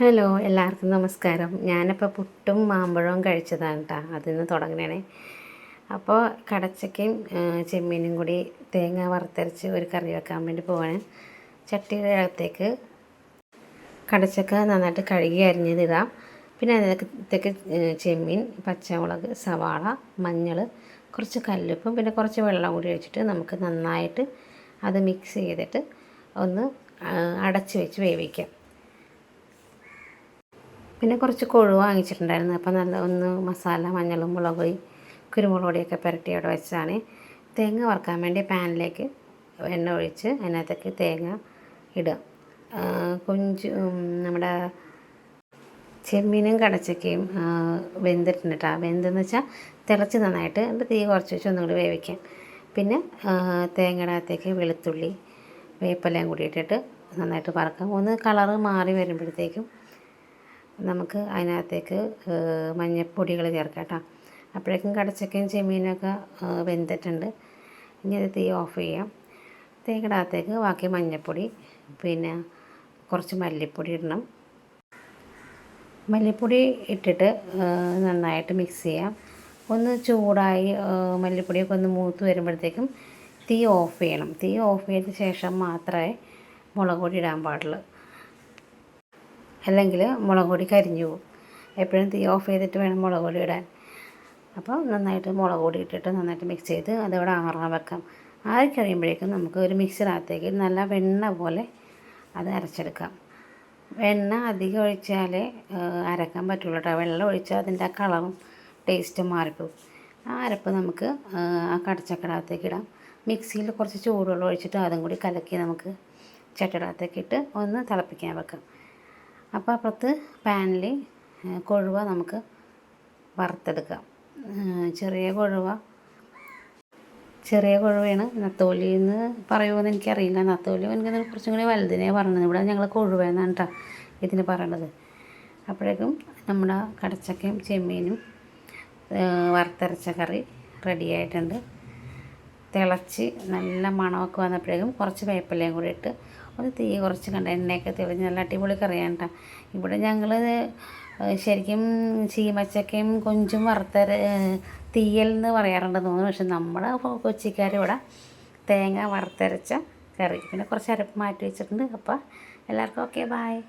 Hello, എല്ലാവർക്കും നമസ്കാരം. ഞാനിപ്പോൾ പുട്ടും മാമ്പഴവും കഴിച്ചതാണ് കേട്ടോ. അതിന്ന് തുടങ്ങണേ. അപ്പോൾ കടച്ചക്കയും ചെമ്മീനും കൂടി തേങ്ങ വറുത്തരച്ച് ഒരു കറി വെക്കാൻ വേണ്ടി പോവാണ്. ചട്ടിയുടെ അകത്തേക്ക് കടച്ചക്ക നന്നായിട്ട് കഴുകി അരിഞ്ഞതിടാം. പിന്നെ അതിനകത്തേക്ക് ചെമ്മീൻ, പച്ചമുളക്, സവാള, മഞ്ഞൾ, കുറച്ച് കല്ലുപ്പും പിന്നെ കുറച്ച് വെള്ളം കൂടി ഒഴിച്ചിട്ട് നമുക്ക് നന്നായിട്ട് അത് മിക്സ് ചെയ്തിട്ട് ഒന്ന് അടച്ച് വെച്ച് വേവിക്കാം. പിന്നെ കുറച്ച് കൊഴുവ വാങ്ങിച്ചിട്ടുണ്ടായിരുന്നു. അപ്പോൾ നല്ല ഒന്ന് മസാല മഞ്ഞളും മുളക് പൊടി കുരുമുളക് പൊടിയൊക്കെ പുരട്ടി അവിടെ വെച്ചാണ്. തേങ്ങ വറുക്കാൻ വേണ്ടി പാനിലേക്ക് എണ്ണ ഒഴിച്ച് അതിനകത്തേക്ക് തേങ്ങ ഇടുക. നമ്മുടെ ചെമ്മീനും കടച്ചക്കയും വെന്തിട്ടുണ്ട് കേട്ടോ. വെന്തെന്ന് വെച്ചാൽ തിളച്ച് നന്നായിട്ട് എൻ്റെ തീ കുറച്ച് വെച്ച് ഒന്നും കൂടി വേവിക്കാം. പിന്നെ തേങ്ങയുടെ അകത്തേക്ക് വെളുത്തുള്ളി വേപ്പിലയും കൂടി ഇട്ടിട്ട് നന്നായിട്ട് വറക്കാം. ഒന്ന് കളറ് മാറി വരുമ്പോഴത്തേക്കും നമുക്ക് അതിനകത്തേക്ക് മഞ്ഞൾപ്പൊടികൾ ചേർക്കാം കേട്ടോ. അപ്പോഴേക്കും കടച്ചക്കയും ചെമ്മീനൊക്കെ വെന്തിട്ടുണ്ട്. ഇനി അത് തീ ഓഫ് ചെയ്യാം. തേങ്ങയുടെ അകത്തേക്ക് ബാക്കി മഞ്ഞൾപ്പൊടി പിന്നെ കുറച്ച് മല്ലിപ്പൊടി ഇടണം. മല്ലിപ്പൊടി ഇട്ടിട്ട് നന്നായിട്ട് മിക്സ് ചെയ്യാം. ഒന്ന് ചൂടായി മല്ലിപ്പൊടിയൊക്കെ ഒന്ന് മൂത്ത് വരുമ്പോഴത്തേക്കും തീ ഓഫ് ചെയ്യണം. തീ ഓഫ് ചെയ്ത ശേഷം മാത്രമേ മുളക് പൊടി ഇടാൻ പാടുള്ളൂ, അല്ലെങ്കിൽ മുളക് പൊടി കരിഞ്ഞു പോകും. എപ്പോഴും തീ ഓഫ് ചെയ്തിട്ട് വേണം മുളക് പൊടി ഇടാൻ. അപ്പോൾ നന്നായിട്ട് മുളക് പൊടി ഇട്ടിട്ട് നന്നായിട്ട് മിക്സ് ചെയ്ത് അതവിടെ ആറാൻ വെക്കാം. ആറി കഴിയുമ്പോഴേക്കും നമുക്ക് ഒരു മിക്സിനകത്തേക്ക് നല്ല വെണ്ണ പോലെ അത് അരച്ചെടുക്കാം. വെണ്ണ അധികം ഒഴിച്ചാലേ അരക്കാൻ പറ്റുള്ളൂ കേട്ടോ. വെള്ളം ഒഴിച്ചാൽ അതിൻ്റെ ആ കളറും ടേസ്റ്റും മാറിപ്പോകും. ആ അരപ്പ് നമുക്ക് ആ കടച്ചക്കടകത്തേക്ക് ഇടാം. മിക്സിയിൽ കുറച്ച് ചൂടുവെള്ളം ഒഴിച്ചിട്ട് അതും കൂടി കലക്കി നമുക്ക് ചട്ടിടകത്തേക്ക് ഇട്ട് ഒന്ന് തിളപ്പിക്കാൻ വെക്കാം. അപ്പോൾ അപ്പുറത്ത് പാനിൽ കൊഴുവ നമുക്ക് വറുത്തെടുക്കാം. ചെറിയ കൊഴുവയാണ്. നത്തോലി എന്ന് പറയുമോയെന്ന് എനിക്കറിയില്ല. നത്തോലി എനിക്ക് കുറച്ചും കൂടി വലുതിനെ പറഞ്ഞത്. ഇവിടെ ഞങ്ങൾ കൊഴുവ എന്നാണ് കേട്ടോ ഇതിന് പറയണത്. അപ്പോഴേക്കും നമ്മുടെ കടച്ചക്കയും ചെമ്മീനും വറുത്തരച്ച കറി റെഡിയായിട്ടുണ്ട്. തിളച്ച് നല്ല മണമൊക്കെ വന്നപ്പോഴേക്കും കുറച്ച് വേപ്പിലയും കൂടി ഇട്ട് ഒന്ന് തീ കുറച്ച് കണ്ട എണ്ണയൊക്കെ തെളിഞ്ഞ് നല്ല അടിപൊളി കറിയാണ് കേട്ടോ. ഇവിടെ ഞങ്ങൾ ശരിക്കും ചീമച്ചക്കയും കൊഞ്ചും തീയൽ എന്ന് പറയാറുണ്ടെന്ന് തോന്നുന്നു. പക്ഷെ നമ്മുടെ കൊച്ചിക്കാരിവിടെ തേങ്ങ വറുത്തരച്ച കറി പിന്നെ കുറച്ച് അരപ്പ് മാറ്റി വെച്ചിട്ടുണ്ട്. അപ്പോൾ എല്ലാവർക്കും ഓക്കെ, ബായ്.